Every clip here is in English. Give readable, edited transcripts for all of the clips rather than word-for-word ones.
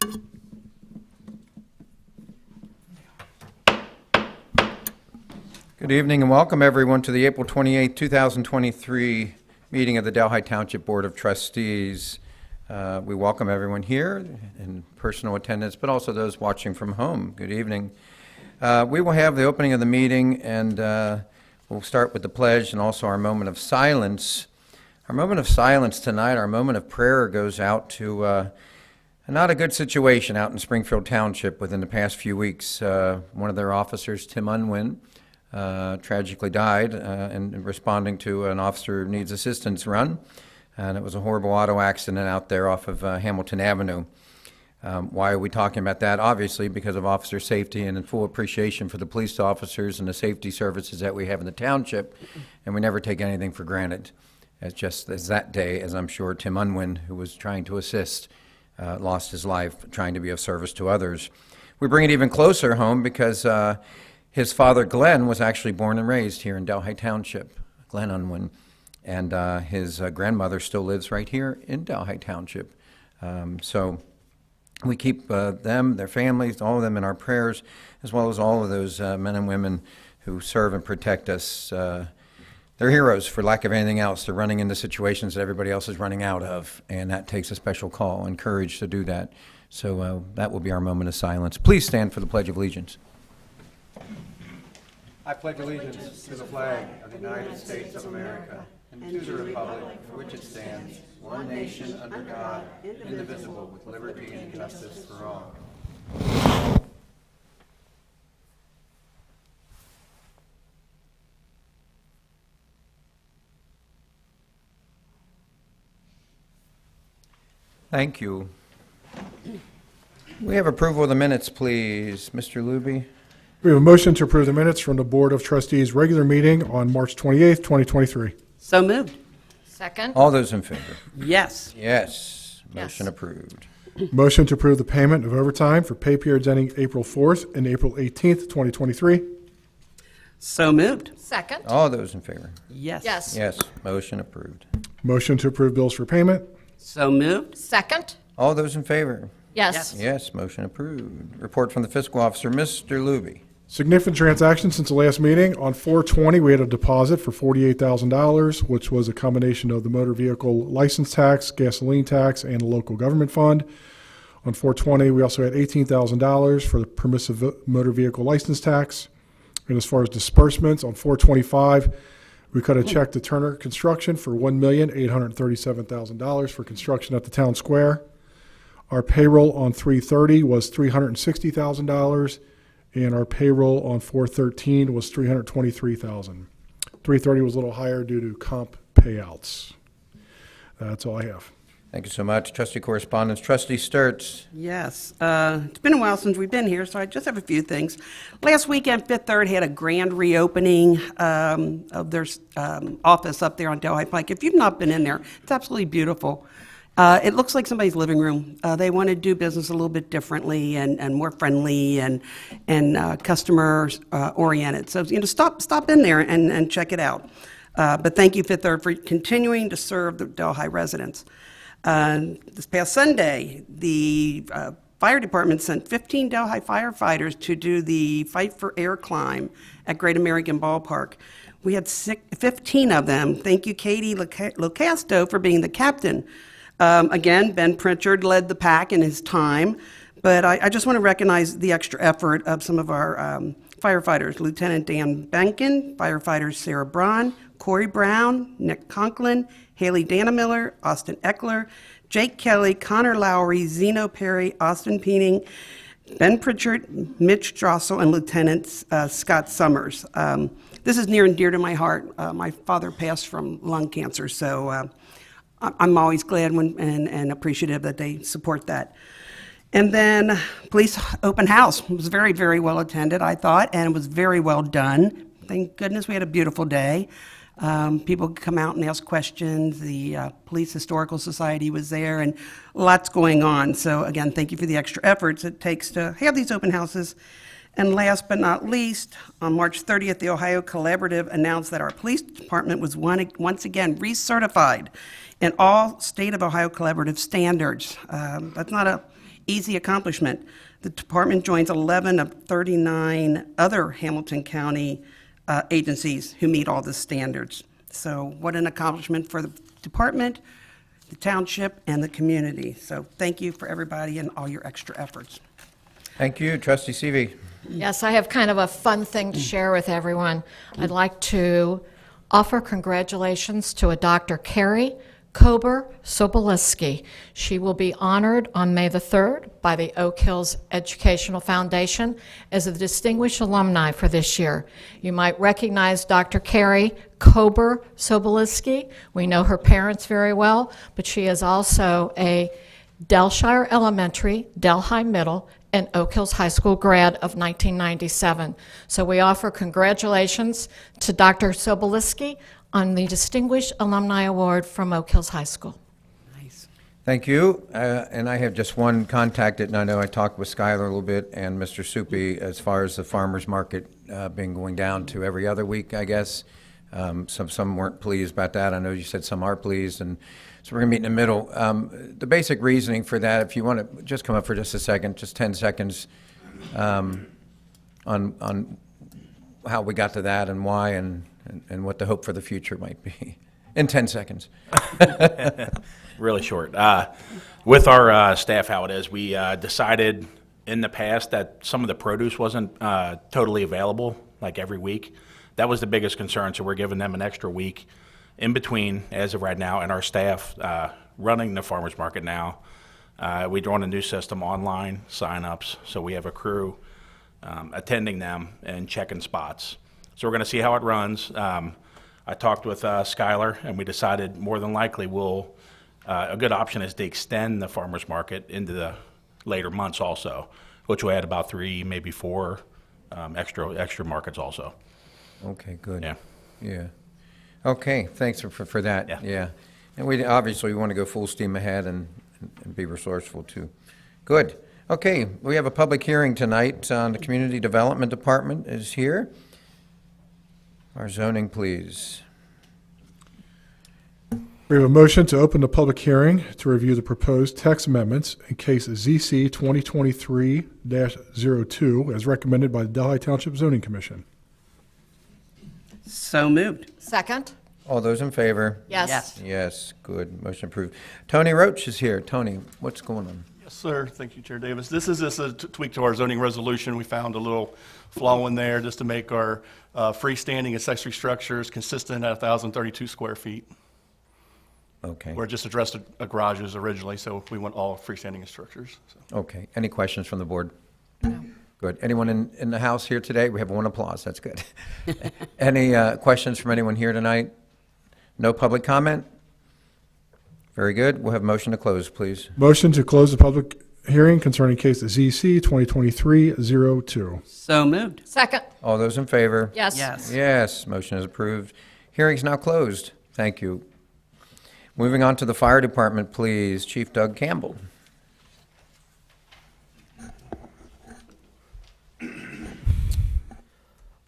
Good evening and welcome everyone to the April 28, 2023 meeting of the Delhi Township Board of Trustees. We welcome everyone here in personal attendance, but also those watching from home. Good evening. We will have the opening of the meeting, and we'll start with the pledge and also our moment of silence. Our moment of silence tonight, our moment of prayer, goes out to not a good situation out in Springfield Township within the past few weeks. One of their officers, Tim Unwin, tragically died in responding to an officer who needs assistance run. And it was a horrible auto accident out there off of Hamilton Avenue. Why are we talking about that? Obviously, because of officer safety and in full appreciation for the police officers and the safety services that we have in the township. And we never take anything for granted. Just as that day, as I'm sure Tim Unwin, who was trying to assist, lost his life trying to be of service to others. We bring it even closer home because his father, Glenn, was actually born and raised here in Delhi Township, Glenn Unwin, and his grandmother still lives right here in Delhi Township. So we keep them, their families, all of them in our prayers, as well as all of those men and women who serve and protect us. They're heroes, for lack of anything else. They're running into situations that everybody else is running out of, and that takes a special call and courage to do that. So that will be our moment of silence. Please stand for the Pledge of Allegiance. I pledge allegiance to the flag of the United States of America and to the republic for which it stands, one nation under God, indivisible, with liberty and justice for all. Thank you. We have approval of the minutes, please. Mr. Luby. We have a motion to approve the minutes from the Board of Trustees' regular meeting on March 28th, 2023. So moved. Second? All those in favor? Yes. Yes. Yes. Motion approved. Motion to approve the payment of overtime for pay periods ending April 4th and April 18th, 2023. So moved. Second? All those in favor? Yes. Yes. Yes. Motion approved. Motion to approve bills for payment. So moved. Second? All those in favor? Yes. Yes. Motion approved. Report from the fiscal officer, Mr. Luby. Significant transactions since the last meeting. On 4/20, we had a deposit for $48,000, which was a combination of the motor vehicle license tax, gasoline tax, and the local government fund. On 4/20, we also had $18,000 for the permissive motor vehicle license tax. And as far as disbursements, on 4/25, we cut a check to Turner Construction for $1,837,000 for construction at the town square. Our payroll on 3/30 was $360,000. And our payroll on 4/13 was $323,000. 3/30 was a little higher due to comp payouts. That's all I have. Thank you so much. Trustee correspondence, Trustee Sturts. Yes. It's been a while since we've been here, so I just have a few things. Last weekend, Fifth Third had a grand reopening of their office up there on Delhi Pike. If you've not been in there, it's absolutely beautiful. It looks like somebody's living room. They want to do business a little bit differently and more friendly and customer oriented. So stop in there and check it out. But thank you, Fifth Third, for continuing to serve the Delhi residents. This past Sunday, the fire department sent 15 Delhi firefighters to do the Fight for Air climb at Great American Ballpark. We had 15 of them. Thank you, Katie Locasto, for being the captain. Again, Ben Pritchard led the pack in his time, but I just want to recognize the extra effort of some of our firefighters. Lieutenant Dan Benkin, firefighters Sarah Braun, Corey Brown, Nick Conklin, Haley Danamiller, Austin Eckler, Jake Kelly, Connor Lowry, Zeno Perry, Austin Peening, Ben Pritchard, Mitch Drossel, and Lieutenant Scott Summers. This is near and dear to my heart. My father passed from lung cancer, so I'm always glad and appreciative that they support that. And then police open house. It was very, very well attended, I thought, and it was very well done. Thank goodness we had a beautiful day. People could come out and ask questions. The Police Historical Society was there, and lots going on. So again, thank you for the extra efforts it takes to have these open houses. And last but not least, on March 30th, the Ohio Collaborative announced that our police department was once again recertified in all state of Ohio Collaborative standards. That's not an easy accomplishment. The department joins 11 of 39 other Hamilton County agencies who meet all the standards. So what an accomplishment for the department, the township, and the community. So thank you for everybody and all your extra efforts. Thank you, Trustee Seavey. Yes, I have kind of a fun thing to share with everyone. I'd like to offer congratulations to a Dr. Carrie Kober-Sobolewski. She will be honored on May the 3rd by the Oak Hills Educational Foundation as a distinguished alumni for this year. You might recognize Dr. Carrie Kober-Sobolewski. We know her parents very well, but she is also a Delshire Elementary, Delhi Middle, and Oak Hills High School grad of 1997. So we offer congratulations to Dr. Sobolewski on the Distinguished Alumni Award from Oak Hills High School. Nice. Thank you. And I have just one contact, and I know I talked with Skylar a little bit and Mr. Soupy as far as the farmer's market being going down to every other week, I guess. Some weren't pleased about that. I know you said some are pleased, and so we're going to meet in the middle. The basic reasoning for that, if you want to just come up for just a second, just 10 seconds, on how we got to that and why and what the hope for the future might be. In 10 seconds. Really short. With our staff, how it is, we decided in the past that some of the produce wasn't totally available, like every week. That was the biggest concern, so we're giving them an extra week in between as of right now, and our staff running the farmers market now. We're doing a new system, online sign-ups, so we have a crew attending them and checking spots. So we're going to see how it runs. I talked with Skylar, and we decided more than likely a good option is to extend the farmers market into the later months also, which will add about 3, maybe 4 extra markets also. Okay, good. Yeah. Yeah. Okay, thanks for that. Yeah. Yeah. And we obviously want to go full steam ahead and be resourceful too. Good. Okay, we have a public hearing tonight. The Community Development Department is here. Our zoning, please. We have a motion to open the public hearing to review the proposed text amendments in case ZC 2023-02 as recommended by the Delhi Township Zoning Commission. So moved. Second? All those in favor? Yes. Yes. Yes, good. Motion approved. Tony Roach is here. Tony, what's going on? Yes, sir. Thank you, Chair Davis. This is just a tweak to our zoning resolution. We found a little flaw in there just to make our freestanding accessory structures consistent at 1,032 square feet. Okay. Where it just addressed a garages originally, so we want all freestanding structures. So. Okay. Any questions from the board? No. Good. Anyone in the house here today? We have one applause. That's good. Any questions from anyone here tonight? No public comment? Very good. We'll have motion to close, please. Motion to close the public hearing concerning case ZC 2023-02. So moved. Second? All those in favor? Yes. Yes. Yes, motion is approved. Hearing's now closed. Thank you. Moving on to the fire department, please. Chief Doug Campbell.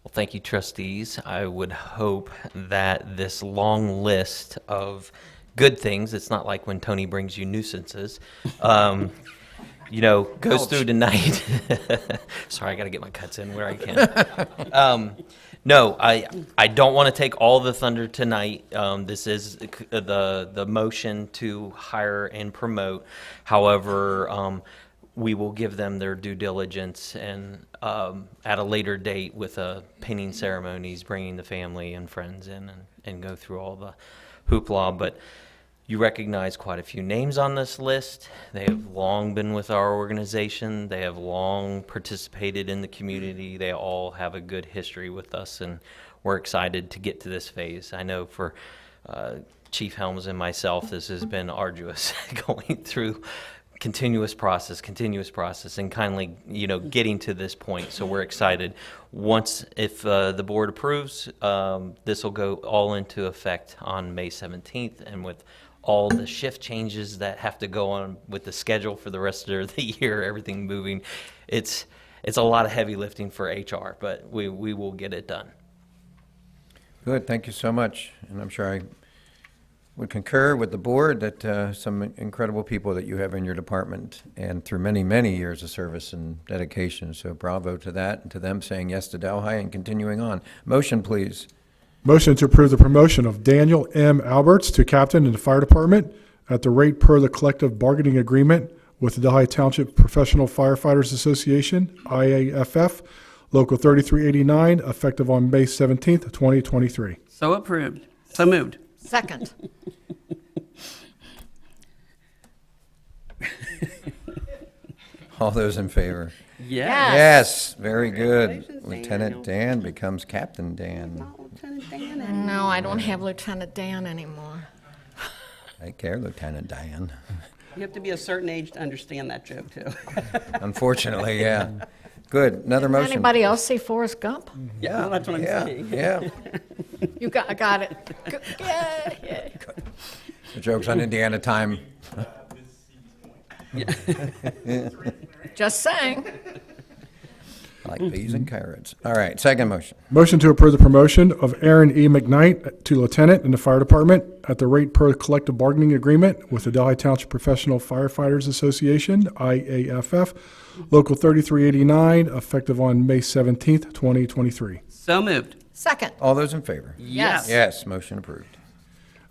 Well, thank you, trustees. I would hope that this long list of good things, it's not like when Tony brings you nuisances, goes through tonight. Sorry, I got to get my cuts in where I can. No, I don't want to take all the thunder tonight. This is the motion to hire and promote. However, we will give them their due diligence and at a later date with painting ceremonies, bringing the family and friends in and go through all the hoopla. But you recognize quite a few names on this list. They have long been with our organization. They have long participated in the community. They all have a good history with us, and we're excited to get to this phase. I know for Chief Helms and myself, this has been arduous going through continuous process, and kindly, getting to this point. So we're excited. Once, if the board approves, this will go all into effect on May 17th, and with all the shift changes that have to go on with the schedule for the rest of the year, everything moving, it's a lot of heavy lifting for HR, but we will get it done. Good, thank you so much. And I'm sure I would concur with the board that some incredible people that you have in your department and through many, many years of service and dedication. So bravo to that and to them saying yes to Delhi and continuing on. Motion, please. Motion to approve the promotion of Daniel M. Alberts to captain in the fire department at the rate per the collective bargaining agreement with the Delhi Township Professional Firefighters Association, IAFF, Local 3389, effective on May 17th, 2023. So approved. So moved. Second. All those in favor? Yes. Yes, very good. Congratulations, Lieutenant Dan becomes Captain Dan. Lieutenant Dan. No, I don't have Lieutenant Dan anymore. Take care, Lieutenant Dan. You have to be a certain age to understand that joke, too. Unfortunately, yeah. Good. Another motion. Anybody else see Forrest Gump? Yeah, well, that's what I'm Yeah, saying. yeah. You got it. Yeah. The joke's on Indiana time. Just saying. Like peas and carrots. All right, second motion. Motion to approve the promotion of Aaron E. McKnight to lieutenant in the fire department at the rate per collective bargaining agreement with the Delhi Township Professional Firefighters Association, IAFF, Local 3389, effective on May 17th, 2023. So moved. Second. All those in favor? Yes. Yes, motion approved.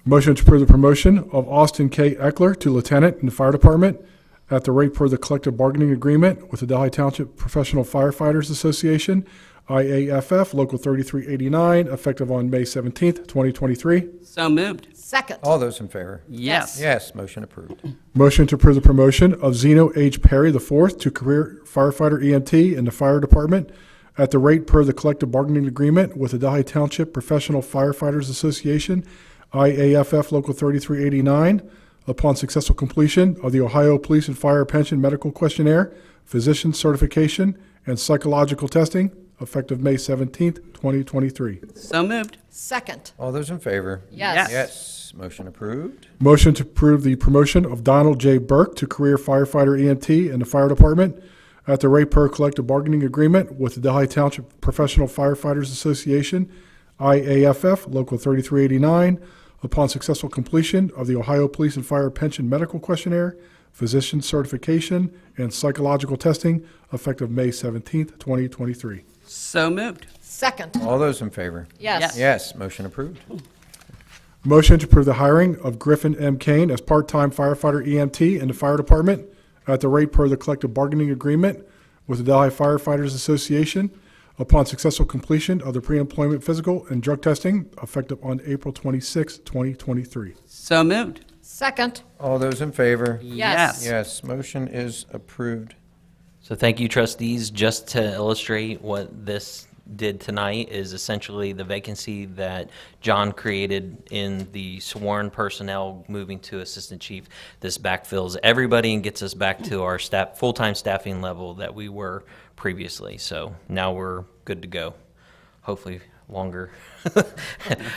Motion to approve the promotion of Austin K. Eckler to lieutenant in the fire department at the rate per the collective bargaining agreement with the Delhi Township Professional Firefighters Association, IAFF, Local 3389, effective on May 17th, 2023. So moved. Second. All those in favor? Yes. Yes, motion approved. Motion to approve the promotion of Zeno H. Perry IV to career firefighter EMT in the fire department at the rate per the collective bargaining agreement with the Delhi Township Professional Firefighters Association, IAFF Local 3389, upon successful completion of the Ohio Police and Fire Pension Medical Questionnaire, physician certification, and psychological testing, effective May 17th, 2023. So moved. Second. All those in favor? Yes. Yes, motion approved. Motion to approve the promotion of Donald J. Burke to career firefighter EMT in the fire department at the rate per collective bargaining agreement with the Delhi Township Professional Firefighters Association, IAFF, Local 3389, upon successful completion of the Ohio Police and Fire Pension Medical Questionnaire, physician certification, and psychological testing, effective May 17th, 2023. So moved. Second. All those in favor? Yes. Yes, motion approved. Motion to approve the hiring of Griffin M. Kane as part-time firefighter EMT in the fire department at the rate per the collective bargaining agreement with the Delhi Firefighters Association upon successful completion of the pre-employment physical and drug testing, effective on April 26, 2023. So moved. Second. All those in favor? Yes. Yes, motion is approved. So thank you, trustees. Just to illustrate what this did tonight is essentially the vacancy that John created in the sworn personnel moving to assistant chief. This backfills everybody and gets us back to our staff, full-time staffing level that we were previously. So now we're good to go. Hopefully longer.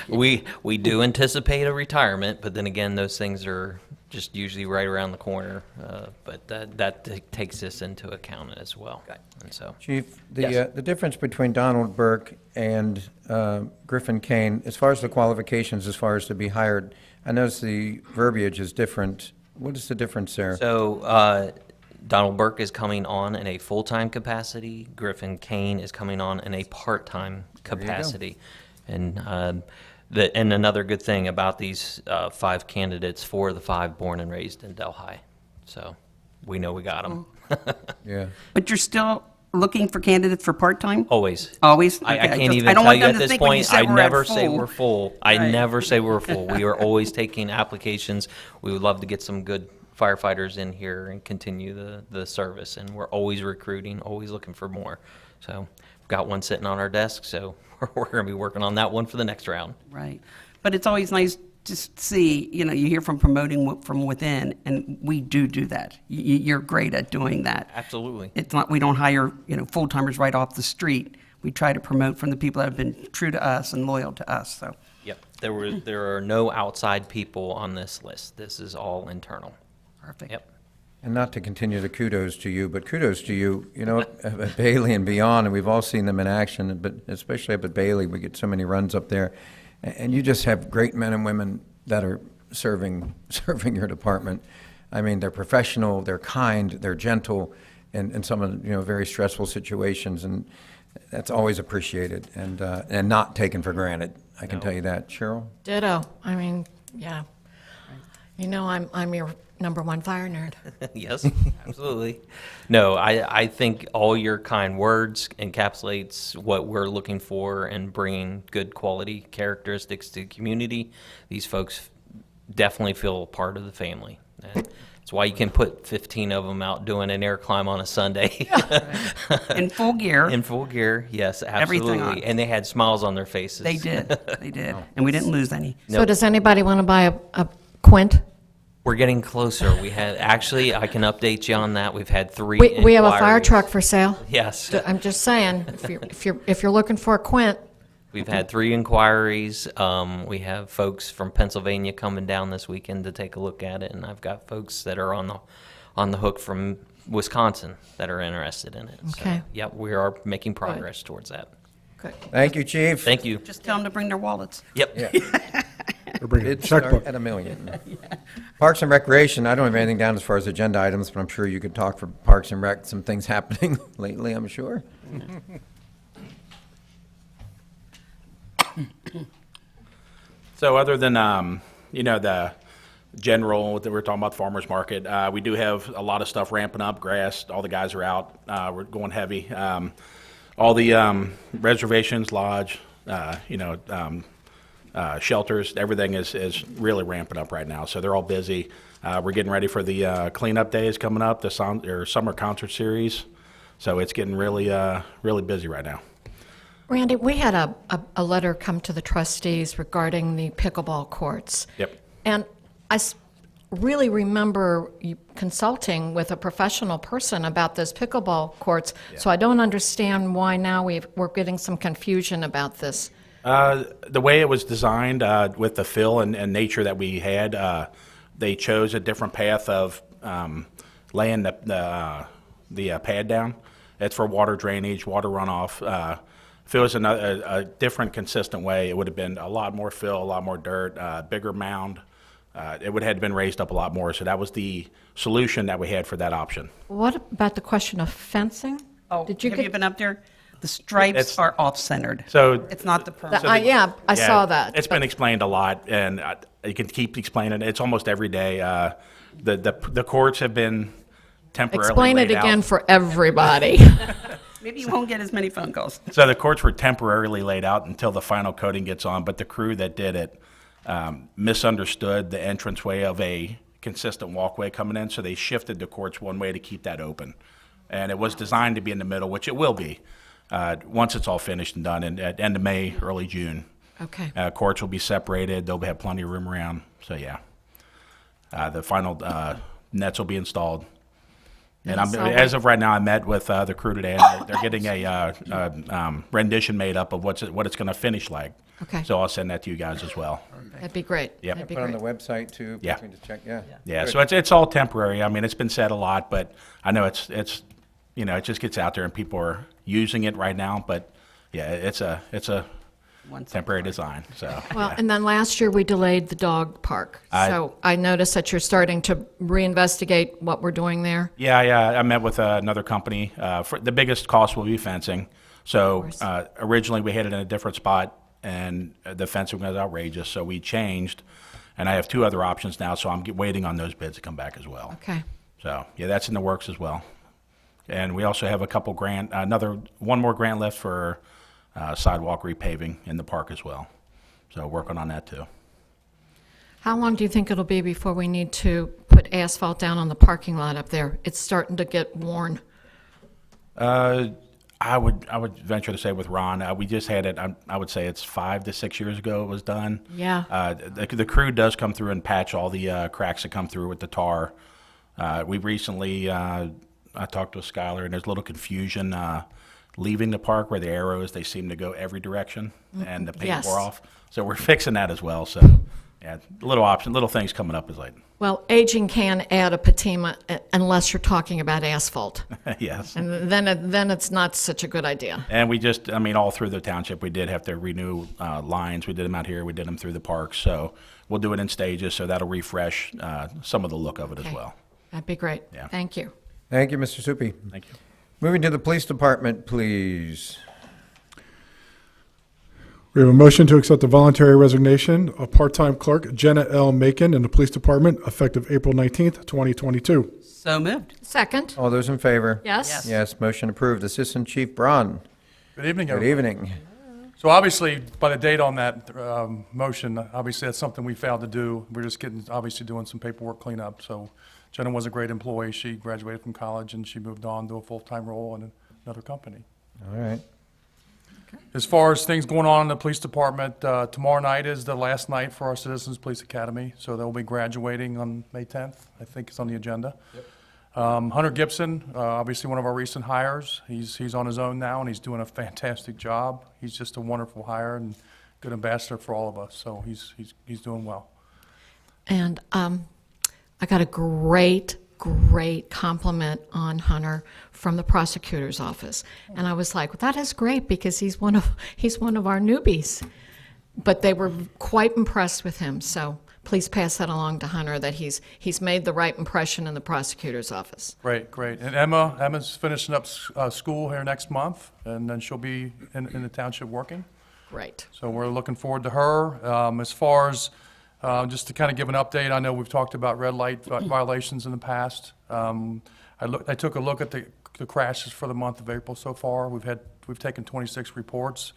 We do anticipate a retirement, but then again, those things are just usually right around the corner. But that takes this into account as well. And so, Chief, Yes. the difference between Donald Burke and Griffin Kane, as far as the qualifications, as far as to be hired, I notice the verbiage is different. What is the difference there? So Donald Burke is coming on in a full-time capacity. Griffin Kane is coming on in a part-time you go. capacity. And and another good thing about these 5 candidates, 4 of the 5 born and raised in Delhi. So we know we got them. Yeah. But you're still looking for candidates for part-time? Always. Always? I Okay, can't just- even I don't tell want you them at to this think when you point. say I we're at never say full. we're full. I Right. never say we're full. We are always taking applications. We would love to get some good firefighters in here and continue the service. And we're always recruiting, always looking for more. So we've got one sitting on our desk, so we're going to be working on that one for the next round. Right. But it's always nice to see, you hear from promoting from within, and we do that. You're great at doing that. Absolutely. It's not, we don't hire, full-timers right off the street. We try to promote from the people that have been true to us and loyal to us, so. Yep. There are no outside people on this list. This is all internal. Perfect. Yep. And not to continue the kudos to you, but kudos to you, at Bailey and beyond, and we've all seen them in action, but especially up at Bailey, we get so many runs up there. And you just have great men and women that are serving your department. I mean, they're professional, they're kind, they're gentle in some of, very stressful situations, and that's always appreciated and not taken for granted. I can tell you that. Cheryl? Ditto. I mean, yeah. I'm your number one fire nerd. Yes, absolutely. No, I think all your kind words encapsulates what we're looking for and bringing good quality characteristics to the community. These folks definitely feel part of the family. And that's why you can put 15 of them out doing an air climb on a Sunday. In full gear. In full gear, yes, Everything absolutely. on. And they had smiles on their faces. They did. They did. And we didn't lose any. So does anybody want to buy a Quint? We're getting closer. We had, actually, I can update you on that. We've had 3 We have a fire inquiries. truck for sale. Yes. I'm just saying, if you're looking for a Quint, We've had 3 inquiries. We have folks from Pennsylvania coming down this weekend to take a look at it, and I've got folks that are on the hook from Wisconsin that are interested in it. Okay. So, yep, we are making progress towards that. good. Thank you, Chief. Thank you. Just tell them to bring their wallets. Yep. They're bringing a Did start checkbook. at $1 million. Parks and Recreation, I don't have anything down as far as agenda items, but I'm sure you could talk for Parks and Rec, some things happening lately, I'm sure. So other than, the general, that we're talking about, the farmer's market, we do have a lot of stuff ramping up, grass, all the guys are out, we're going heavy. All the reservations, lodge, shelters, everything is really ramping up right now, so they're all busy. We're getting ready for the cleanup days coming up, the summer concert series, so it's getting really, really busy right now. Randy, we had a letter come to the trustees regarding the pickleball courts. Yep. And I really remember you consulting with a professional person about those pickleball courts, so I don't understand why now we're getting some confusion about this. The way it was designed with the fill and nature that we had, they chose a different path of laying the pad down. It's for water drainage, water runoff. If it was a different, consistent way, it would have been a lot more fill, a lot more dirt, bigger mound. It would have been raised up a lot more. So that was the solution that we had for that option. What about the question of fencing? Oh, Did you have get you been up there? The stripes It's- are off-centered. So It's not the permanent. Yeah, I saw that. It's been explained a lot, and you can keep explaining it. It's almost every day. The courts have been temporarily Explain it laid out. again for everybody. Maybe you won't get as many phone calls. So the courts were temporarily laid out until the final coating gets on, but the crew that did it misunderstood the entranceway of a consistent walkway coming in, so they shifted the courts one way to keep that open. And it was designed to be in the middle, which it will be, once it's all finished and done at end of May, early June. Okay. Courts will be separated, they'll have plenty of room around, so yeah. The final nets will be installed. And And so- as of right now, I met with the crew today, and they're getting a rendition made up of what it's going to finish like. Okay. So I'll send that to you guys as well. That'd be great. Yep. That'd be Put on the great. website too. Yeah. People can just check, yeah. Yeah. Good. So it's all temporary. I mean, it's been said a lot, but I know it's it just gets out there and people are using it right now. But yeah, it's a Once temporary design. So Well, yeah. and then last year we delayed the dog park. So I noticed that you're starting to reinvestigate what we're doing there. Yeah, I met with another company. For the biggest cost will be fencing. So course. originally we had it in a different spot, and the fencing was outrageous, so we changed. And I have 2 other options now, so I'm waiting on those bids to come back as well. Okay. So yeah, that's in the works as well. And we also have a couple one more grant left for sidewalk repaving in the park as well. So working on that too. How long do you think it'll be before we need to put asphalt down on the parking lot up there? It's starting to get worn. I would venture to say with Ron, we just had it. I would say it's 5 to 6 years ago it was done. Yeah. The crew does come through and patch all the cracks that come through with the tar. We recently, I talked with Skylar, and there's a little confusion leaving the park where the arrows, they seem to go every direction, and the paint Yes. wore off. So we're fixing that as well. So Yeah, little things coming up is like, Well, aging can add a patina unless you're talking about asphalt. yes. And then it's not such a good idea. And we just, I mean, all through the township, we did have to renew lines. We did them out here, we did them through the parks. So we'll do it in stages, so that'll refresh some of the look of it as Okay. well. That'd be great. Yeah. Thank you. Thank you, Mr. Suppi. Thank you. Moving to the police department, please. We have a motion to accept the voluntary resignation of part-time clerk Jenna L. Macon in the police department effective April 19th, 2022. So moved. Second? All those in favor? Yes? Yes, motion approved. Assistant Chief Braun. Good evening, Good everyone. evening. So obviously, by the date on that motion, obviously that's something we failed to do. We're just obviously doing some paperwork cleanup. So Jenna was a great employee. She graduated from college and she moved on to a full-time role in another company. All right. As far as things going on in the police department, tomorrow night is the last night for our Citizens Police Academy. So they'll be graduating on May 10th, I think it's on the agenda. Hunter Gibson, obviously one of our recent hires. He's on his own now, and he's doing a fantastic job. He's just a wonderful hire and good ambassador for all of us. So he's doing well. And I got a great compliment on Hunter from the prosecutor's office. And I was like, well, that is great because he's one of our newbies. But they were quite impressed with him. So please pass that along to Hunter that he's made the right impression in the prosecutor's office. Great. And Emma's finishing up school here next month, and then she'll be in the township working. Great. So we're looking forward to her. As far as, just to kind of give an update, I know we've talked about red light violations in the past. I took a look at the crashes for the month of April so far. We've taken 26 reports.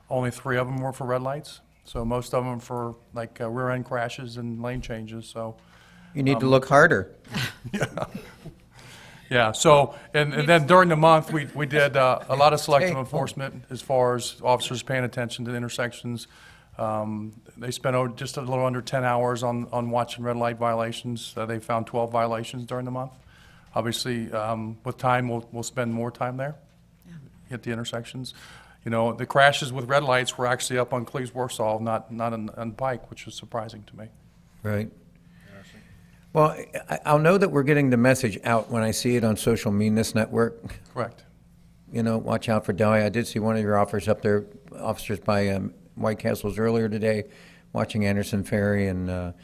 Only 3 of them were for red lights. So most of them for like rear end crashes and lane changes. So You need to look harder. yeah. So and then during the month we did a lot of selective Hey. enforcement as far as officers paying attention to intersections. They spent just a little under 10 hours on watching red light violations. They found 12 violations during the month. Obviously, with time, we'll spend more time there at the intersections. You know, the crashes with red lights were actually up on Cleves Warsaw, not on Pike, which was surprising to me. Right. Well, I'll know that we're getting the message out when I see it on Social Meanness Network. Correct. You know, watch out for Delhi. I did see one of your officers by White Castles earlier today, watching Anderson Ferry and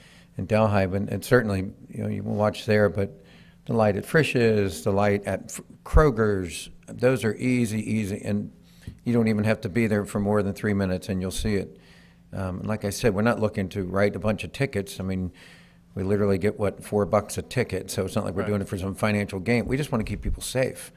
Delhi. And certainly, you know, you will watch there, but the light at Frisch's, the light at Kroger's, those are easy, and you don't even have to be there for more than 3 minutes, and you'll see it. Like I said, we're not looking to write a bunch of tickets. I mean, we literally get, $4 a ticket, so it's not like we're doing it for some financial gain. We just want to keep people safe.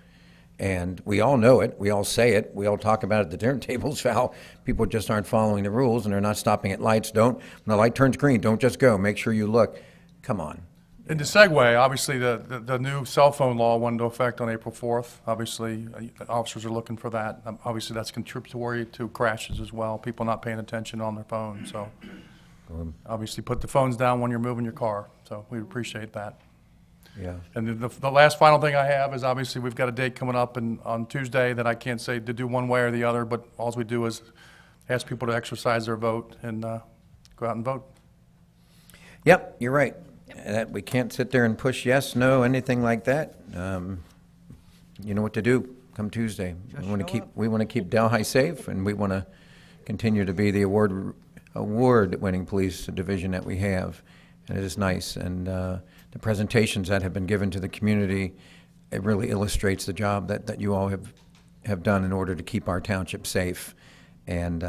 And we all know it, we all say it, we all talk about it at the dinner tables, how people just aren't following the rules and they're not stopping at lights. When the light turns green, don't just go, make sure you look. Come on. And to segue, obviously, the new cell phone law went into effect on April 4th. Obviously, officers are looking for that. Obviously, that's contributory to crashes as well, people not paying attention on their phones. So obviously, put the phones down when you're moving your car. So we appreciate that. Yeah. And the last final thing I have is obviously we've got a date coming up on Tuesday that I can't say to do one way or the other, but all we do is ask people to exercise their vote and go out and vote. Yep, you're right. That we can't sit there and push yes, no, anything like that. You know what to do come Tuesday. We want to keep Delhi safe, and we want to continue to be the award-winning police division that we have. And it is nice. And the presentations that have been given to the community, it really illustrates the job that you all have done in order to keep our township safe. And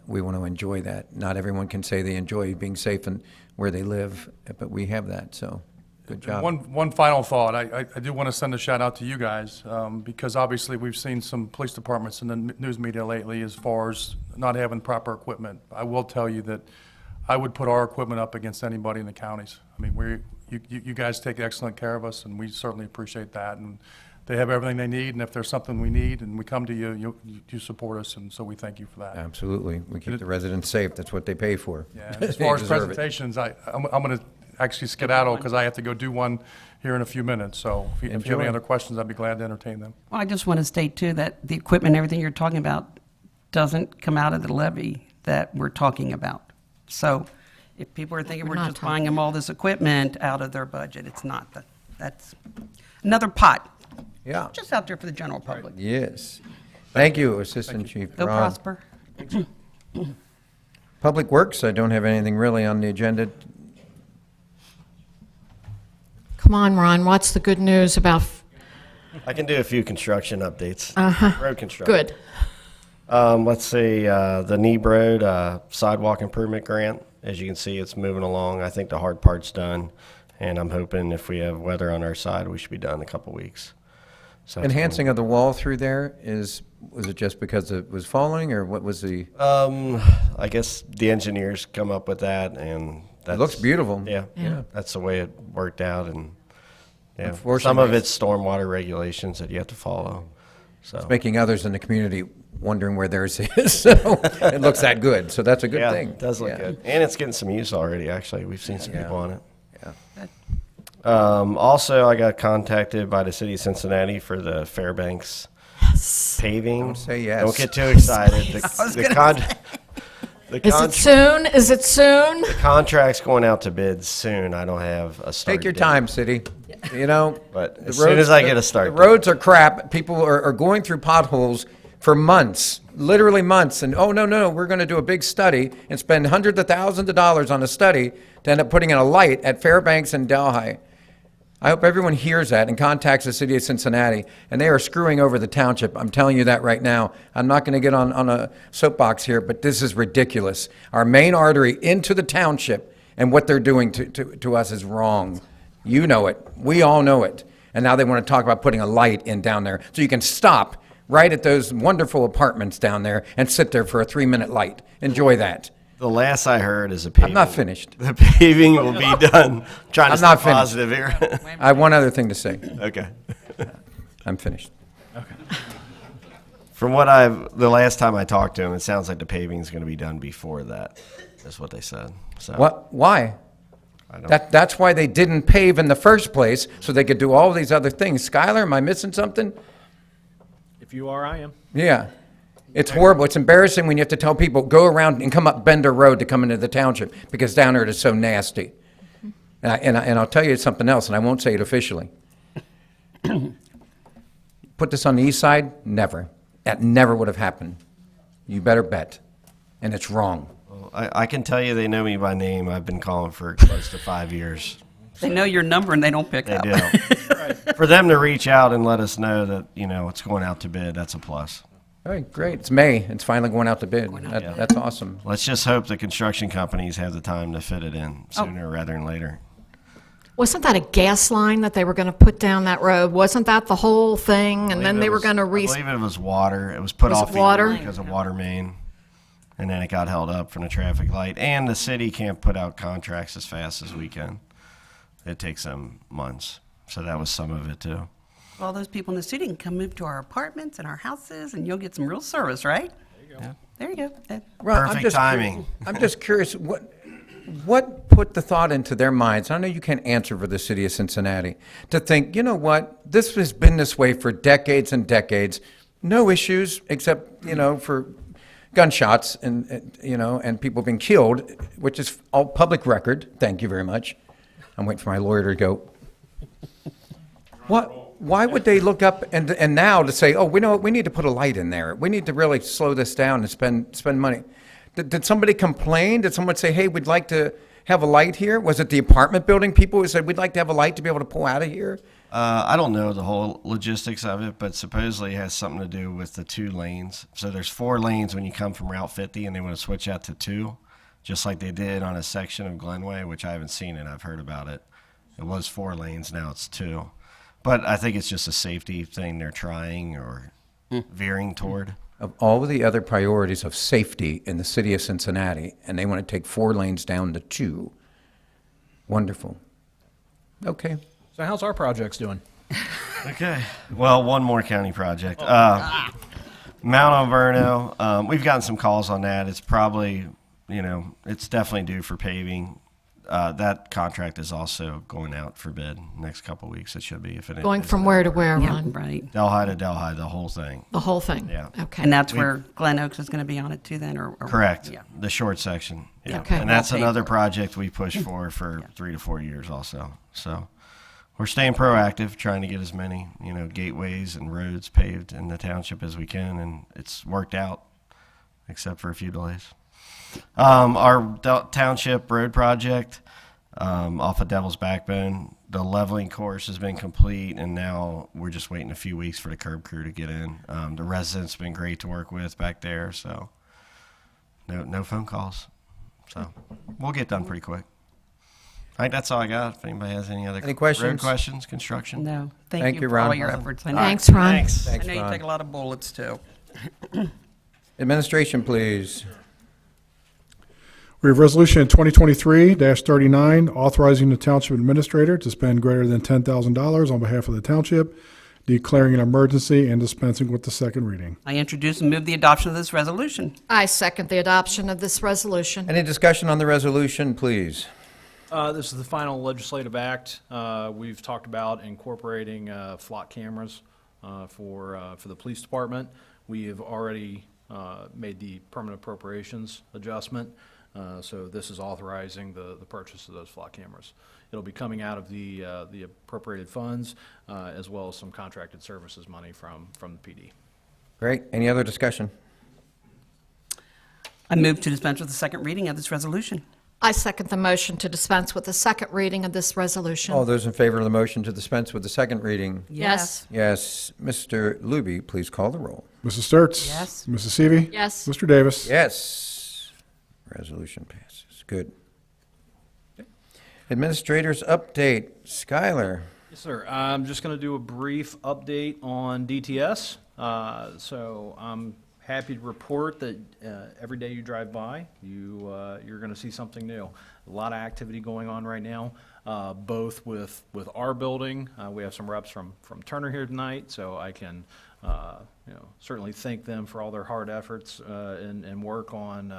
we want to enjoy that. Not everyone can say they enjoy being safe and where they live, but we have that, so good job. One final thought. I do want to send a shout out to you guys because obviously we've seen some police departments in the news media lately as far as not having proper equipment. I will tell you that I would put our equipment up against anybody in the counties. I mean, you guys take excellent care of us, and we certainly appreciate that. And they have everything they need, and if there's something we need and we come to you, you support us, and so we thank you for that. Absolutely. We keep the residents safe. That's what they pay for. Yeah, and as They far as deserve it. presentations, I'm going to actually skedaddle because I have to go do one here in a few minutes. So if you have Enjoy. any other questions, I'd be glad to entertain them. Well, I just want to state, too, that the equipment and everything you're talking about doesn't come out of the levy that we're talking about. So If people are thinking we're not just talking- buying them all this equipment out of their budget, it's not. That's another pot, Yeah, just out there for the general public. yes. Thank you, Assistant Chief Go Braun. Prosper. Public Works, I don't have anything really on the agenda. Come on, Ron, what's the good news about, I can do a few construction updates. Road construction. good. Let's see, the Neeb Road sidewalk improvement grant. As you can see, it's moving along. I think the hard part's done, and I'm hoping if we have weather on our side, we should be done in a couple weeks. So that's Enhancing of the wall through there was it just because it was falling, or what was the, I guess the engineers come up with that, and it looks beautiful. Yeah, Yeah. that's the way it worked out, and yeah, Unfortunately- some of it's stormwater regulations that you have to follow. So Making others in the community wondering where theirs is, so it looks that good, so that's a good yeah, thing. it does look Yeah. good, and it's getting some use already. Actually, we've seen some people on it. Yeah. Also, I got contacted by the city of Cincinnati for the Fairbanks paving. Don't say yes. Don't get too excited. The Is it soon? Is it soon? contract's going out to bid soon. I don't have a start Take your date. time, city, you know. But the as soon as I get a start The date. roads are crap, people are going through potholes for months, literally months, and, oh, no, we're gonna do a big study and spend hundreds of thousands of dollars on a study to end up putting in a light at Fairbanks and Delhi. I hope everyone hears that and contacts the city of Cincinnati, and they are screwing over the township. I'm telling you that right now. I'm not going to get on a soapbox here, but this is ridiculous. Our main artery into the township and what they're doing to us is wrong. You know it. We all know it. And now they want to talk about putting a light in down there so you can stop right at those wonderful apartments down there and sit there for a 3-minute light. Enjoy that. The last I heard is the paving. I'm not finished. The paving will be done. Trying to I'm stay not finished. positive here. I have one other thing to say. Okay. I'm finished. From what the last time I talked to him, it sounds like the paving is going to be done before that. That's what they said. So What? Why? I don't. That's why they didn't pave in the first place, so they could do all these other things. Skylar, am I missing something? If you are, I am. Yeah. It's horrible. It's embarrassing when you have to tell people, go around and come up Bender Road to come into the township, because down there it is so nasty. And I'll tell you something else, and I won't say it officially. Put this on the east side? Never. That never would have happened. You better bet. And it's wrong. I can tell you they know me by name. I've been calling for close to 5 years. They know your number and they don't pick They up. do. For them to reach out and let us know that, it's going out to bid, that's a plus. All right, great. It's May. It's finally going out to bid. That's awesome. Let's just hope the construction companies have the time to fit it in sooner rather than later. Wasn't that a gas line that they were going to put down that road? Wasn't that the whole thing? And then they were going to I believe it was water. It was put Was off it the water? road because of water main. And then it got held up from the traffic light. And the city can't put out contracts as fast as we can. It takes them months. So that was some of it too. All those people in the city can come move to our apartments and our houses, and you'll get some real service, right? There you go. Well, I'm Perfect just timing. I'm just curious, what put the thought into their minds? I know you can't answer for the city of Cincinnati, to think, you know what, this has been this way for decades and decades, no issues except, for gunshots and people being killed, which is all public record. Thank you very much. I'm waiting for my lawyer to go. Why would they look up and now to say, oh, we know what, we need to put a light in there. We need to really slow this down and spend money. Did somebody complain? Did someone say, hey, we'd like to have a light here? Was it the apartment building people who said, we'd like to have a light to be able to pull out of here? I don't know the whole logistics of it, but supposedly it has something to do with the 2 lanes. So there's 4 lanes when you come from Route 50, and they want to switch that to 2, just like they did on a section of Glenway, which I haven't seen it. I've heard about it. It was 4 lanes, now it's 2. But I think it's just a safety thing they're trying or veering toward. Of all of the other priorities of safety in the city of Cincinnati, and they want to take 4 lanes down to 2. Wonderful. Okay. So how's our projects doing? Okay. Well, one more county project. Mount Alverno, we've gotten some calls on that. It's probably, it's definitely due for paving. that contract is also going out for bid next couple of weeks. It should be if it Going is from in where that to order. where, Yeah, Ron? right. Delhi to Delhi, the whole thing. The whole thing? Yeah. Okay. And that's where Glen Oaks is going to be on it too then, or? Correct. Yeah. The short section. Yeah. Okay. And that's Well paid another for. project we push for 3 to 4 years also. So we're staying proactive, trying to get as many, gateways and roads paved in the township as we can, and it's worked out, except for a few delays. Our township road project off of Devil's Backbone, the leveling course has been complete, and now we're just waiting a few weeks for the curb crew to get in. The residents have been great to work with back there, so no phone calls. So we'll get done pretty quick. I think that's all I got. If anybody has any other Any questions? road questions, construction. No, Thank thank you, you for all Ron. your efforts. I know- Thanks, Ron. I Thanks, know you Ron. take a lot of bullets too. Administration, please. We have Resolution 2023-39, authorizing the township administrator to spend greater than $10,000 on behalf of the township, declaring an emergency and dispensing with the second reading. I introduce and move the adoption of this resolution. I second the adoption of this resolution. Any discussion on the resolution, please? This is the final legislative act. We've talked about incorporating flock cameras for the police department. We have already made the permanent appropriations adjustment, so this is authorizing the purchase of those flock cameras. It'll be coming out of the appropriated funds, as well as some contracted services money from the PD. Great. Any other discussion? I move to dispense with the second reading of this resolution. I second the motion to dispense with the second reading of this resolution. All those in favor of the motion to dispense with the second reading? Yes. Yes. Mr. Luby, please call the roll. Mrs. Sturts? Yes. Mrs. Seavey? Yes. Mr. Davis? Yes. Resolution passes. Good. Administrators update. Skylar. Yes, sir. I'm just going to do a brief update on DTS. So I'm happy to report that every day you drive by, you're going to see something new. A lot of activity going on right now, both with our building. We have some reps from Turner here tonight, so I can certainly thank them for all their hard efforts and work on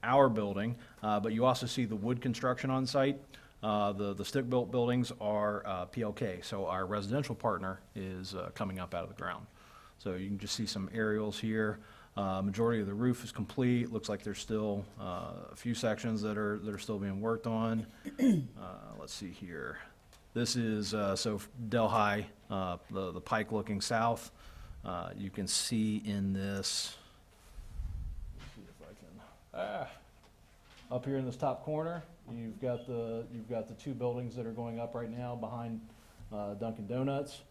our building. But you also see the wood construction on site. The stick-built buildings are PLK, so our residential partner is coming up out of the ground. So you can just see some aerials here. Majority of the roof is complete. Looks like there's still a few sections that are still being worked on. Let's see here. This is so Delhi, the pike looking south. You can see in this. Let's see if I can. Up here in this top corner, you've got the two buildings that are going up right now behind Dunkin' Donuts.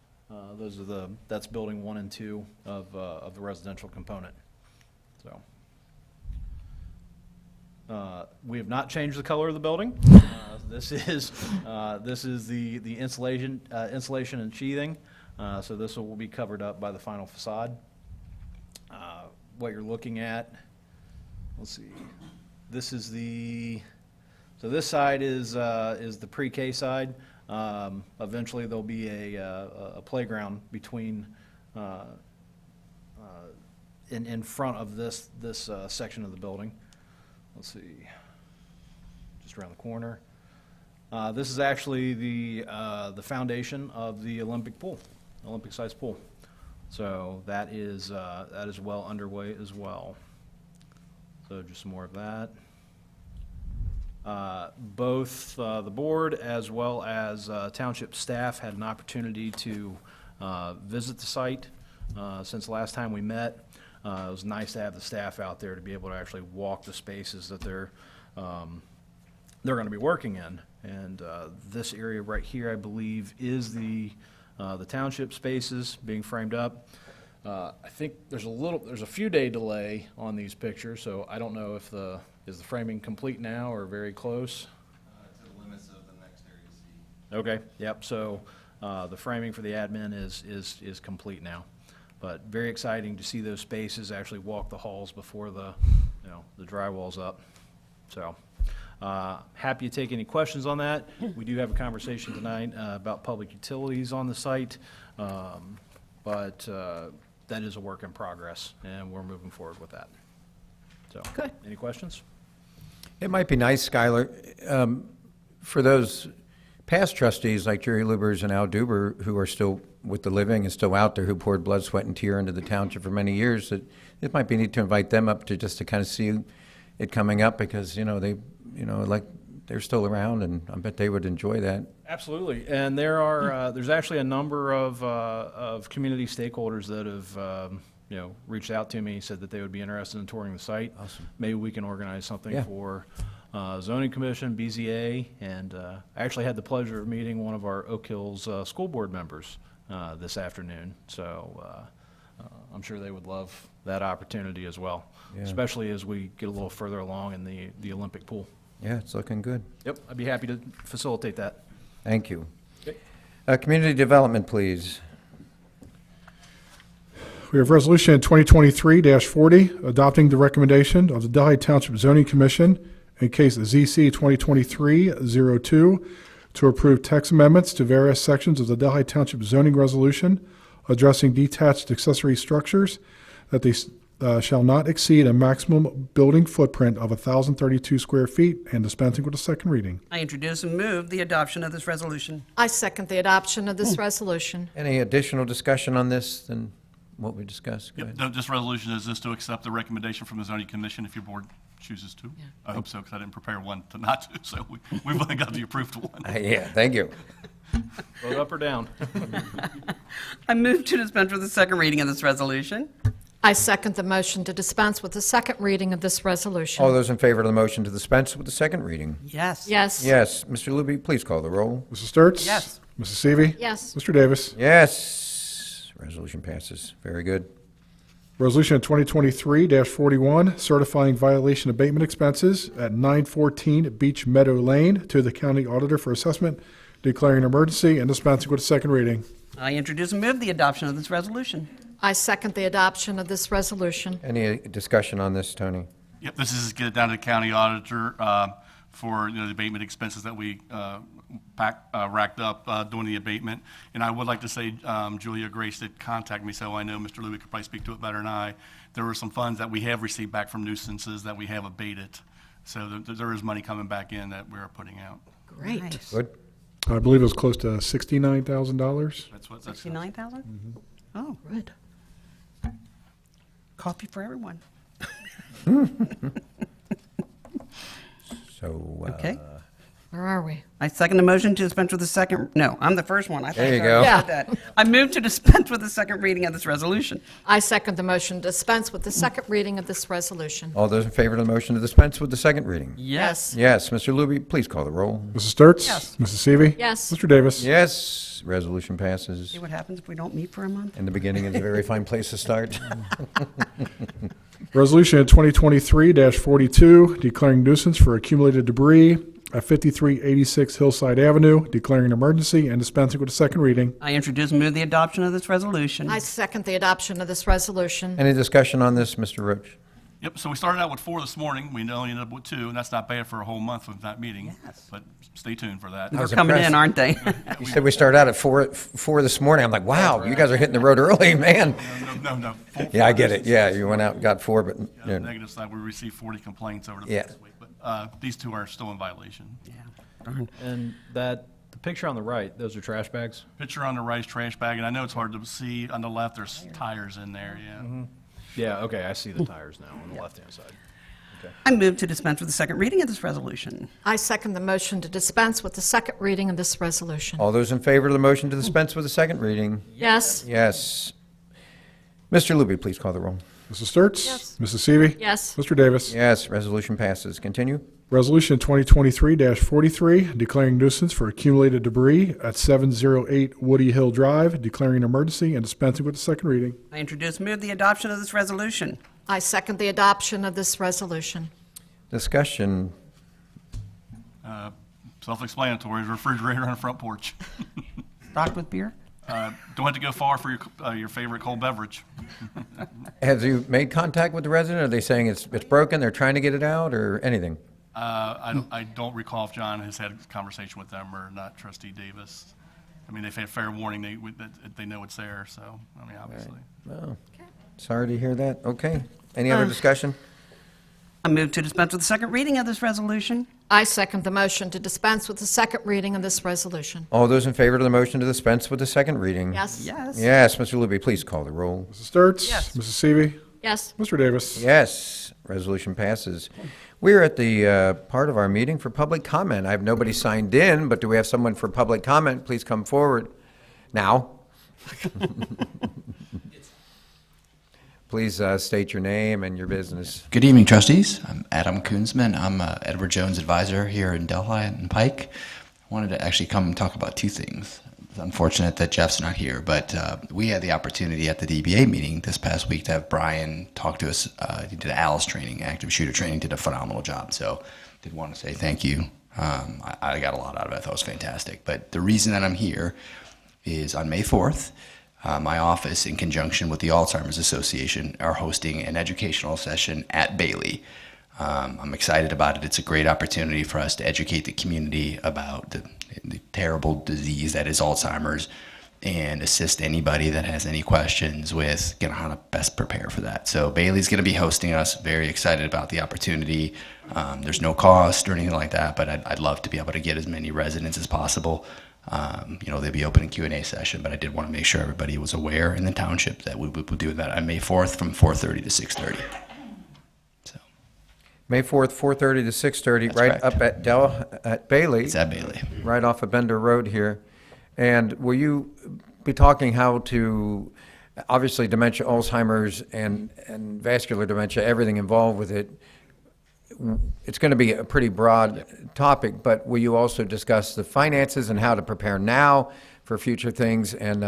That's building 1 and 2 of the residential component. So we have not changed the color of the building. This is the insulation and sheathing. So this will be covered up by the final facade. What you're looking at, let's see. This is so this side is the pre-K side. Eventually, there'll be a playground between in front of this section of the building. Let's see, just around the corner. This is actually the foundation of the Olympic pool, Olympic-sized pool. So that is well underway as well. So just some more of that. Both the board as well as township staff had an opportunity to visit the site since the last time we met. It was nice to have the staff out there to be able to actually walk the spaces that they're going to be working in. And this area right here, I believe, is the township spaces being framed up. I think there's a few day delay on these pictures, so I don't know if is the framing complete now or very close? To the limits of the next area C. Okay, yep, so the framing for the admin is complete now. But very exciting to see those spaces actually walk the halls before the drywall's up. So, happy to take any questions on that. We do have a conversation tonight about public utilities on the site, but that is a work in progress, and we're moving forward with that. So, Good. any questions? It might be nice, Skylar, for those past trustees like Jerry Lubers and Al Duber, who are still with the living and still out there, who poured blood, sweat, and tear into the township for many years, that it might be neat to invite them up to just to kind of see it coming up, because, like, they're still around, and I bet they would enjoy that. Absolutely, and there's actually a number of community stakeholders that have, reached out to me, said that they would be interested in touring the site. Awesome. Maybe we can organize something Yeah. for zoning commission, BZA, and I actually had the pleasure of meeting one of our Oak Hills school board members this afternoon, so I'm sure they would love that opportunity as well, Yeah. especially as we get a little further along in the Olympic pool. Yeah, it's looking good. Yep, I'd be happy to facilitate that. Thank you. Okay. Community development, please. We have Resolution 2023-40, adopting the recommendation of the Delhi Township Zoning Commission in case ZC 2023-02 to approve text amendments to various sections of the Delhi Township zoning resolution addressing detached accessory structures, that they shall not exceed a maximum building footprint of 1,032 square feet, and dispensing with a second reading. I introduce and move the adoption of this resolution. I second the adoption of this resolution. Any additional discussion on this than what we discussed? Go Yep, ahead. this resolution is just to accept the recommendation from the zoning commission if your board chooses to. I hope so, because I didn't prepare one to not to, so we've only got the approved one. Yeah, thank you. Vote up or down. I move to dispense with the second reading of this resolution. I second the motion to dispense with the second reading of this resolution. All those in favor of the motion to dispense with the second reading? Yes. Yes. Yes. Mr. Luby, please call the roll. Mrs. Sturts? Yes. Mrs. Seavey? Yes. Mr. Davis? Yes. Resolution passes. Very good. Resolution 2023-41, certifying violation abatement expenses at 914 Beach Meadow Lane to the county auditor for assessment, declaring an emergency and dispensing with a second reading. I introduce and move the adoption of this resolution. I second the adoption of this resolution. Any discussion on this, Tony? Yep, this is to get it down to the county auditor for the abatement expenses that we racked up doing the abatement. And I would like to say Julia Grace did contact me, so I know Mr. Louie could probably speak to it better than I. There were some funds that we have received back from nuisances that we have abated. So there is money coming back in that we're putting out. Great. Good. I believe it was close to $69,000. That's 69,000? Oh, Good. coffee for everyone. So, Okay. Where are we? I second the motion to dispense with the second, no, I'm the first one. I thought There you I already go. said that. I move to dispense with the second reading of this resolution. I second the motion to dispense with the second reading of this resolution. all those in favor of the motion to dispense with the second reading? Yes. Yes. Mr. Luby, please call the roll. Mrs. Sturts? Yes. Mrs. Seavey? Yes. Mr. Davis? Yes. Resolution passes. See what happens if we don't meet for a month? In the beginning is a very fine place to start. Resolution 2023-42, declaring nuisance for accumulated debris at 5386 Hillside Avenue, declaring an emergency and dispensing with a second reading. I introduce and move the adoption of this resolution. I second the adoption of this resolution. Any discussion on this, Mr. Roach? Yep, so we started out with 4 this morning. We only ended up with 2, and that's not bad for a whole month of not meeting. Yes. But stay tuned for that. They're was coming in, impressed. aren't they? You said we started out at four this morning. I'm like, wow, you guys are hitting the road early, man. No. Yeah, I get it. Yeah, you went out and got 4, but On yeah. the negative side, we received 40 complaints over the Yeah. past week. But these 2 are still in violation. And the picture on the right, those are trash bags? Picture on the right is trash bag, and I know it's hard to see. On the left, there's tires in there, yeah. Yeah, okay, I see the tires now on the left-hand side. I move to dispense with the second reading of this resolution. I second the motion to dispense with the second reading of this resolution. All those in favor of the motion to dispense with the second reading? Yes. Yes. Mr. Luby, please call the roll. Mrs. Sturts? Yes. Mrs. Seavey? Yes. Mr. Davis? Yes, resolution passes. Continue. Resolution 2023-43, declaring nuisance for accumulated debris at 708 Woody Hill Drive, declaring an emergency and dispensing with the second reading. I introduce and move the adoption of this resolution. I second the adoption of this resolution. Discussion. Self-explanatory, refrigerator on the front porch. Stocked with beer? Don't have to go far for your favorite cold beverage. Have you made contact with the resident? Are they saying it's broken, they're trying to get it out, or anything? I don't recall if John has had a conversation with them or not, Trustee Davis. I mean, they've had fair warning, they know it's there, so, I mean, obviously. Well, sorry to hear that. Okay. Any other discussion? I move to dispense with the second reading of this resolution. I second the motion to dispense with the second reading of this resolution. All those in favor of the motion to dispense with the second reading? Yes? Yes. Yes, Mr. Luby, please call the roll. Mrs. Sturts? Yes. Mrs. Seavey? Yes. Mr. Davis? Yes, resolution passes. We're at the part of our meeting for public comment. I have nobody signed in, but do we have someone for public comment? Please come forward now. Please state your name and your business. Good evening, trustees. I'm Adam Koonsman. I'm Edward Jones advisor here in Delhi and Pike. I wanted to actually come and talk about two things. It's unfortunate that Jeff's not here, but we had the opportunity at the DBA meeting this past week to have Brian talk to us. He did ALICE training, active shooter training, did a phenomenal job. So did want to say thank you. I got a lot out of it. I thought it was fantastic. But the reason that I'm here is on May 4th, my office, in conjunction with the Alzheimer's Association, are hosting an educational session at Bailey. I'm excited about it. It's a great opportunity for us to educate the community about the terrible disease that is Alzheimer's and assist anybody that has any questions with how to best prepare for that. So Bailey's going to be hosting us. Very excited about the opportunity. There's no cost or anything like that, but I'd love to be able to get as many residents as possible. They'll be open a Q&A session, but I did want to make sure everybody was aware in the township that we will do that on May 4th from 4:30 to 6:30. So May 4th, 4:30 to 6:30, That's right correct. up at Bailey. it's at Bailey. Right off of Bender Road here. And will you be talking how to, obviously dementia, Alzheimer's, and vascular dementia, everything involved with it? It's going to be a pretty broad topic, but will you also discuss the finances and how to prepare now for future things? And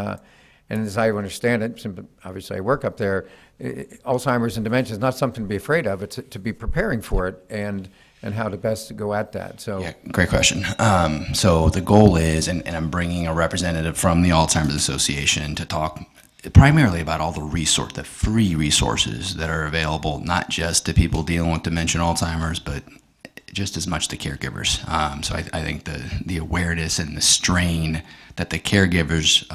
as I understand it, obviously I work up there, Alzheimer's and dementia is not something to be afraid of. It's to be preparing for it and how to best go at that. So Yeah, great question. So the goal is, and I'm bringing a representative from the Alzheimer's Association to talk primarily about all the free resources that are available, not just to people dealing with dementia and Alzheimer's, but just as much to caregivers. So I think the awareness and the strain that the caregivers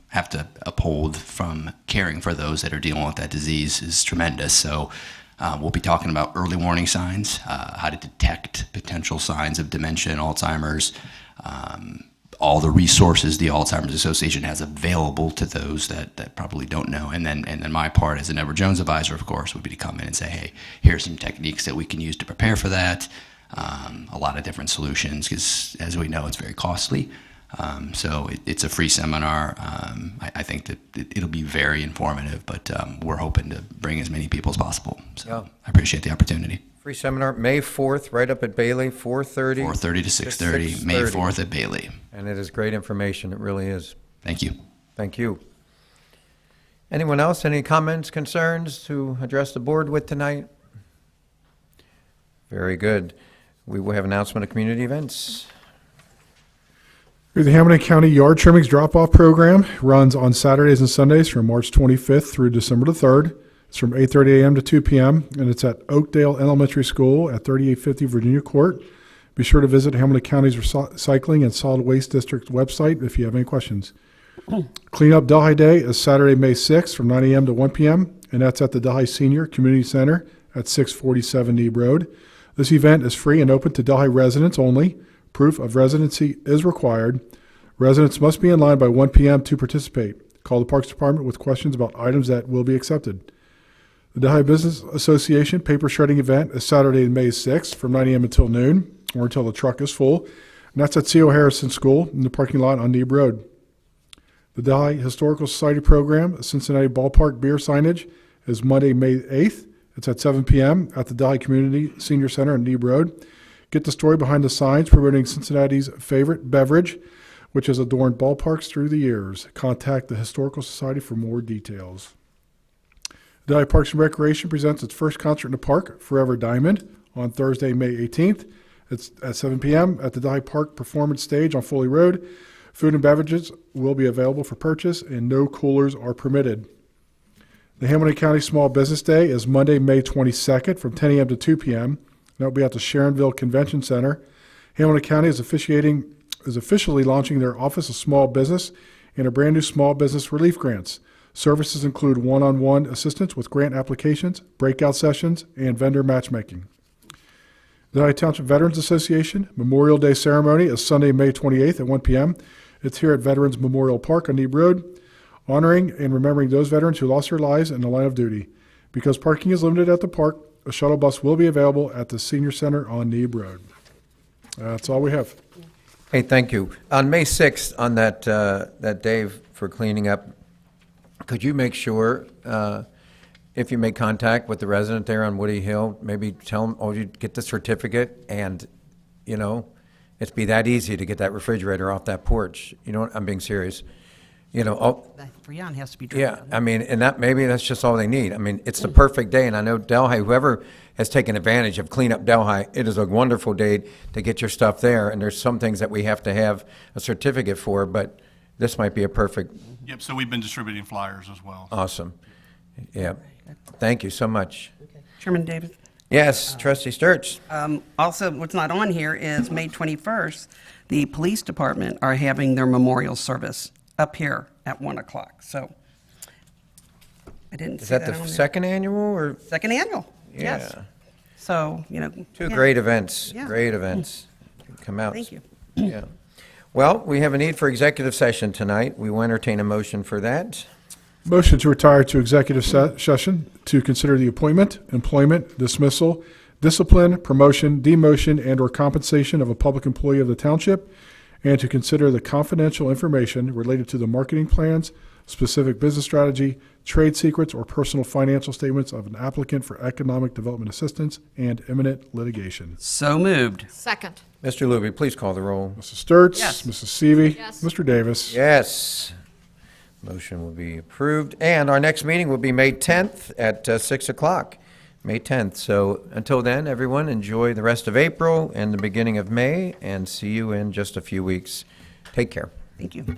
have to uphold from caring for those that are dealing with that disease is tremendous. So we'll be talking about early warning signs, how to detect potential signs of dementia and Alzheimer's, all the resources the Alzheimer's Association has available to those that probably don't know. And then my part as an Edward Jones advisor, of course, would be to come in and say, hey, here's some techniques that we can use to prepare for that. A lot of different solutions, because as we know, it's very costly. So it's a free seminar. I think that it'll be very informative, but we're hoping to bring as many people as possible. So Yeah. I appreciate the opportunity. free seminar, May 4th, right up at Bailey, 4:30. 4:30 to 6:30, May 4th at Bailey. And it is great information, it really is. Thank you. Thank you. Anyone else, any comments, concerns to address the board with tonight? Very good. We will have announcement of community events. The Hamilton County Yard Trimmings Drop-Off Program runs on Saturdays and Sundays from March 25th through December the 3rd. It's from 8:30 a.m. to 2 p.m., and it's at Oakdale Elementary School at 3850 Virginia Court. Be sure to visit Hamilton County's Recycling and Solid Waste District website if you have any questions. Cleanup Delhi Day is Saturday, May 6th from 9 a.m. to 1 p.m., and that's at the Delhi Senior Community Center at 647 Neeb Road. This event is free and open to Delhi residents only. Proof of residency is required. Residents must be in line by 1 p.m. to participate. Call the Parks Department with questions about items that will be accepted. The Delhi Business Association paper shredding event is Saturday, May 6th from 9 a.m. until noon, or until the truck is full. And that's at C.O. Harrison School in the parking lot on Neeb Road. The Delhi Historical Society program, Cincinnati Ballpark beer signage, is Monday, May 8th. It's at 7 p.m. at the Delhi Community Senior Center on Neeb Road. Get the story behind the signs promoting Cincinnati's favorite beverage, which has adorned ballparks through the years. Contact the Historical Society for more details. Delhi Parks and Recreation presents its first concert in the park, Forever Diamond, on Thursday, May 18th. It's at 7 p.m. at the Delhi Park Performance Stage on Foley Road. Food and beverages will be available for purchase, and no coolers are permitted. The Hamilton County Small Business Day is Monday, May 22nd from 10 a.m. to 2 p.m. That will be at the Sharonville Convention Center. Hamilton County is officially launching their Office of Small Business and a brand new small business relief grants. Services include one-on-one assistance with grant applications, breakout sessions, and vendor matchmaking. The Delhi Township Veterans Association Memorial Day Ceremony is Sunday, May 28th at 1 p.m. It's here at Veterans Memorial Park on Neeb Road, honoring and remembering those veterans who lost their lives in the line of duty. Because parking is limited at the park, a shuttle bus will be available at the Senior Center on Neeb Road. That's all we have. Hey, thank you. On May 6th, on that day for cleaning up, could you make sure, if you make contact with the resident there on Woody Hill, maybe tell them, oh, you get the certificate and, you know, it'd be that easy to get that refrigerator off that porch. You know what? I'm being serious. You know, oh, Freon has to be yeah, driven. I mean, and that, maybe that's just all they need. I mean, it's the perfect day, and I know Delhi, whoever has taken advantage of Clean Up Delhi, it is a wonderful day to get your stuff there, and there's some things that we have to have a certificate for, but this might be a perfect, Yep, so we've been distributing flyers as well. awesome. Yeah, thank you so much. Chairman Davis? Yes, trustee Sturts. Also, what's not on here is May 21st, the police department are having their memorial service up here at 1 o'clock, so I didn't Is see that that the on there. second annual, or? Second annual, yes. Yeah. So, you know. Two yeah. great events, Yeah. great events. Come out. Thank you. Yeah. Well, we have a need for executive session tonight. We will entertain a motion for that. Motion to retire to executive session to consider the appointment, employment, dismissal, discipline, promotion, demotion, and/or compensation of a public employee of the township, and to consider the confidential information related to the marketing plans, specific business strategy, trade secrets, or personal financial statements of an applicant for economic development assistance and imminent litigation. So moved. Second. Mr. Luby, please call the roll. Mrs. Sturts? Yes. Mrs. Seavey? Yes. Mr. Davis? Yes. Motion will be approved. And our next meeting will be May 10th at 6 o'clock. May 10th. So until then, everyone, enjoy the rest of April and the beginning of May, and see you in just a few weeks. Take care. Thank you.